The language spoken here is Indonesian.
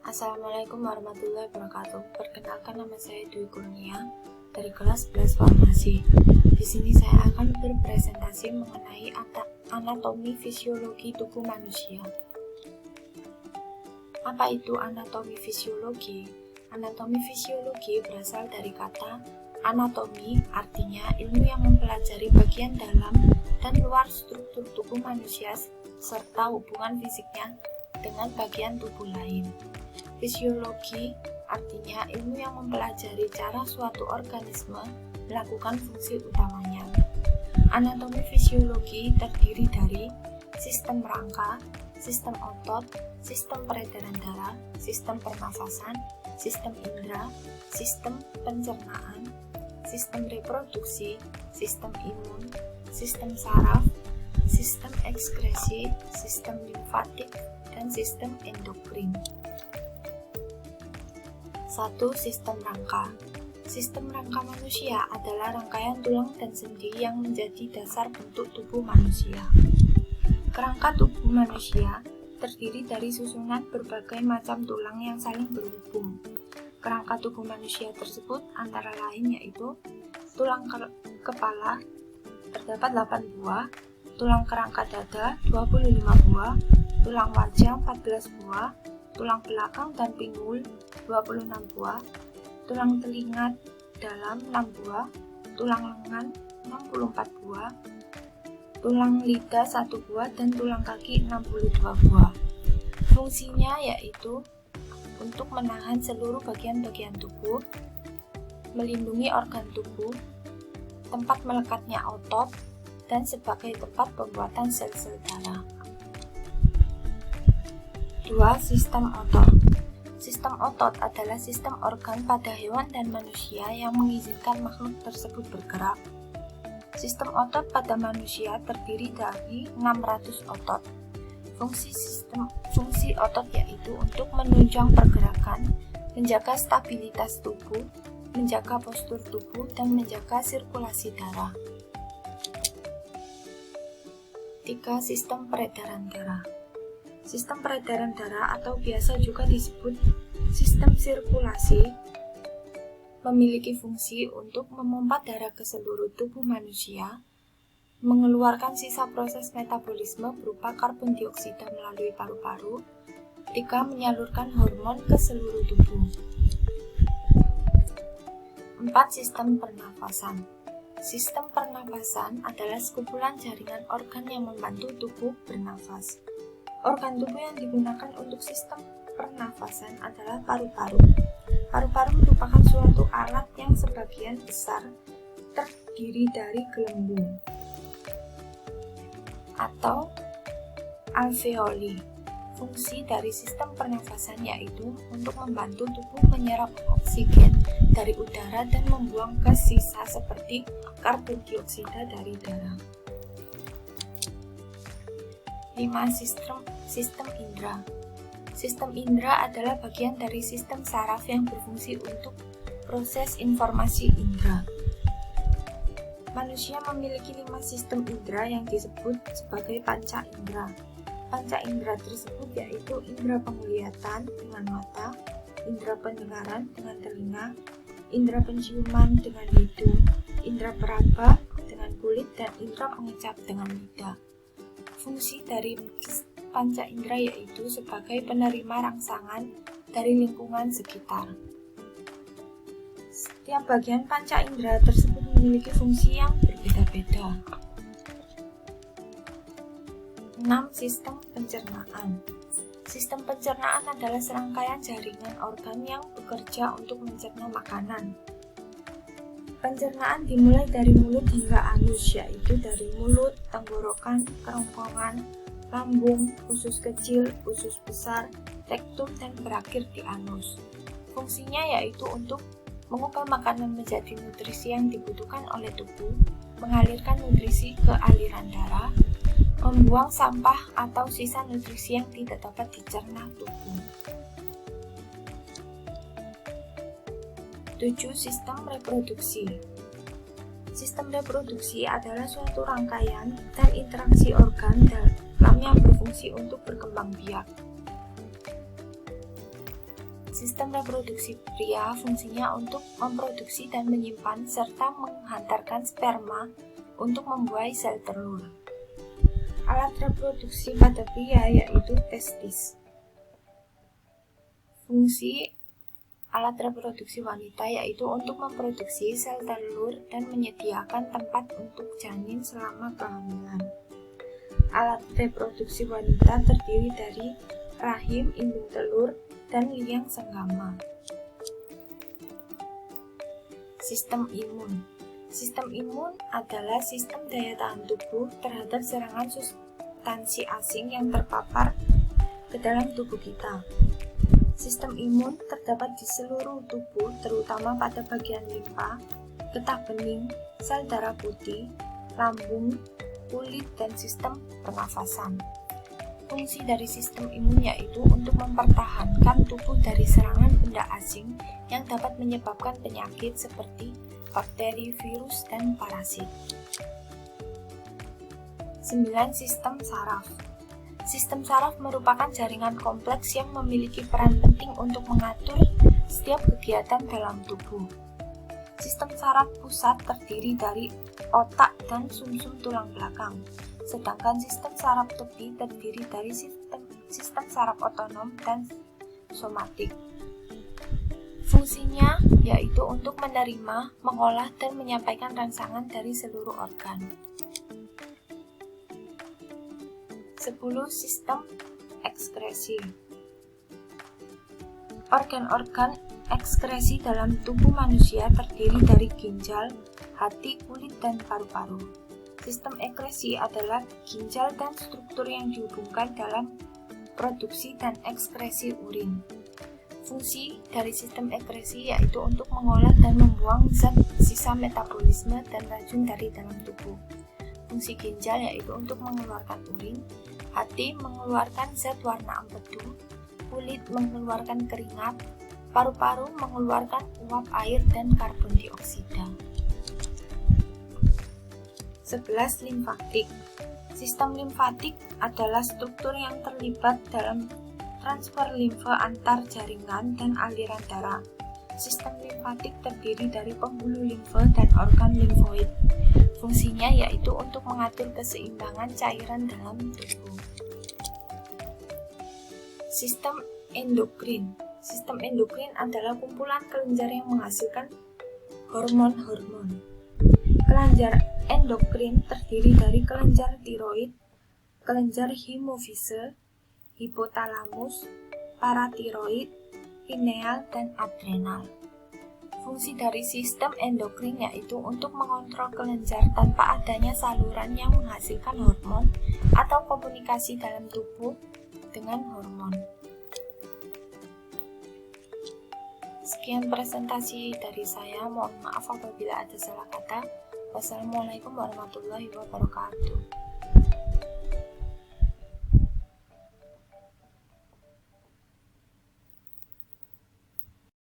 Assalamualaikum warahmatullahi wabarakatuh. Perkenalkan, nama saya Dwi Kurnia dari kelas 11 Farmasi. Di sini saya akan berpresentasi mengenai anatomi fisiologi tubuh manusia. Apa itu anatomi fisiologi? Anatomi fisiologi berasal dari kata anatomi, artinya ilmu yang mempelajari bagian dalam dan luar struktur tubuh manusia serta hubungan fisiknya dengan bagian tubuh lain. Fisiologi artinya ilmu yang mempelajari cara suatu organisme melakukan fungsi utamanya. Anatomi fisiologi terdiri dari sistem rangka, sistem otot, sistem peredaran darah, sistem pernafasan, sistem indera, sistem pencernaan, sistem reproduksi, sistem imun, sistem saraf, sistem ekskresi, sistem limfatik, dan sistem endokrin. 1. Sistem rangka. Sistem rangka manusia adalah rangkaian tulang dan sendi yang menjadi dasar bentuk tubuh manusia. Kerangka tubuh manusia terdiri dari susunan berbagai macam tulang yang saling berhubung. Kerangka tubuh manusia tersebut antara lain yaitu tulang kepala terdapat 8 buah, tulang kerangka dada 25 buah, tulang wajah 14 buah, tulang belakang dan pinggul 26 buah, tulang telinga dalam 6 buah, tulang lengan 64 buah, tulang lidah 1 buah, dan tulang kaki 62 buah. Fungsinya yaitu untuk menahan seluruh bagian-bagian tubuh, melindungi organ tubuh, tempat melekatnya otot, dan sebagai tempat pembuatan sel-sel darah. 2. Sistem otot. Sistem otot adalah sistem organ pada hewan dan manusia yang mengizinkan makhluk tersebut bergerak. Sistem otot pada manusia terdiri dari 600 otot. Fungsi otot yaitu untuk menunjang pergerakan, menjaga stabilitas tubuh, menjaga postur tubuh, dan menjaga sirkulasi darah. 3. Sistem peredaran darah. Sistem peredaran darah atau biasa juga disebut sistem sirkulasi memiliki fungsi untuk memompa darah ke seluruh tubuh manusia, mengeluarkan sisa proses metabolisme berupa karbon dioksida melalui paru-paru, 3. Menyalurkan hormon ke seluruh tubuh. 4. Sistem pernafasan. Sistem pernafasan adalah sekumpulan jaringan organ yang membantu tubuh bernafas. Organ tubuh yang digunakan untuk sistem pernafasan adalah paru-paru. Paru-paru merupakan suatu alat yang sebagian besar terdiri dari gelembung atau alveoli. Fungsi dari sistem pernafasan yaitu untuk membantu tubuh menyerap oksigen dari udara dan membuang gas sisa seperti karbon dioksida dari darah. 5. Sistem indera. Sistem indera adalah bagian dari sistem saraf yang berfungsi untuk proses informasi indera. Manusia memiliki 5 sistem indera yang disebut sebagai panca indera. Panca indera tersebut yaitu indera penglihatan dengan mata, indera pendengaran dengan telinga, indera penciuman dengan hidung, indera peraba dengan kulit, dan indera pengecap dengan lidah. Fungsi dari panca indera yaitu sebagai penerima rangsangan dari lingkungan sekitar. Setiap bagian panca indera tersebut memiliki fungsi yang berbeda-beda. 6. Sistem pencernaan. Sistem pencernaan adalah serangkaian jaringan organ yang bekerja untuk mencerna makanan. Pencernaan dimulai dari mulut hingga anus, yaitu dari mulut, tenggorokan, kerongkongan, lambung, usus kecil, usus besar, rektum, dan berakhir di anus. Fungsinya yaitu untuk mengubah makanan menjadi nutrisi yang dibutuhkan oleh tubuh, mengalirkan nutrisi ke aliran darah, membuang sampah atau sisa nutrisi yang tidak dapat dicerna tubuh. 7. Sistem reproduksi. Sistem reproduksi adalah suatu rangkaian dan interaksi organ dalam yang berfungsi untuk berkembang biak. Sistem reproduksi pria fungsinya untuk memproduksi dan menyimpan serta menghantarkan sperma untuk membuai sel telur. Alat reproduksi pada pria yaitu testis. Fungsi alat reproduksi wanita yaitu untuk memproduksi sel telur dan menyediakan tempat untuk janin selama kehamilan. Alat reproduksi wanita terdiri dari rahim, indung telur, dan liang senggama. Sistem imun. Sistem imun adalah sistem daya tahan tubuh terhadap serangan substansi asing yang terpapar ke dalam tubuh kita. Sistem imun terdapat di seluruh tubuh, terutama pada bagian limpa, getah bening, sel darah putih, lambung, kulit, dan sistem pernafasan. Fungsi dari sistem imun yaitu untuk mempertahankan tubuh dari serangan benda asing yang dapat menyebabkan penyakit seperti bakteri, virus, dan parasit. 9. Sistem saraf. Sistem saraf merupakan jaringan kompleks yang memiliki peran penting untuk mengatur setiap kegiatan dalam tubuh. Sistem saraf pusat terdiri dari otak dan sumsum tulang belakang, sedangkan sistem saraf tepi terdiri dari sistem saraf otonom dan somatik. Fungsinya yaitu untuk menerima, mengolah, dan menyampaikan rangsangan dari seluruh organ. 10. Sistem ekskresi. Organ-organ ekskresi dalam tubuh manusia terdiri dari ginjal, hati, kulit, dan paru-paru. Sistem ekskresi adalah ginjal dan struktur yang dihubungkan dalam produksi dan ekskresi urin. Fungsi dari sistem ekskresi yaitu untuk mengolah dan membuang zat sisa metabolisme dan racun dari dalam tubuh. Fungsi ginjal yaitu untuk mengeluarkan urin, hati mengeluarkan zat warna empedu, kulit mengeluarkan keringat, paru-paru mengeluarkan uap air dan karbon dioksida. 11. Limfatik. Sistem limfatik adalah struktur yang terlibat dalam transfer limfa antar jaringan dan aliran darah. Sistem limfatik terdiri dari pembuluh limfa dan organ limfoid. Fungsinya yaitu untuk mengatur keseimbangan cairan dalam tubuh. Sistem endokrin. Sistem endokrin adalah kumpulan kelenjar yang menghasilkan hormon-hormon. Kelenjar endokrin terdiri dari kelenjar tiroid, kelenjar hipofise, hipotalamus, paratiroid, pineal, dan adrenal. Fungsi dari sistem endokrin yaitu untuk mengontrol kelenjar tanpa adanya saluran yang menghasilkan hormon atau komunikasi dalam tubuh dengan hormon. Sekian presentasi dari saya, mohon maaf apabila ada salah kata. Wassalamualaikum warahmatullahi wabarakatuh.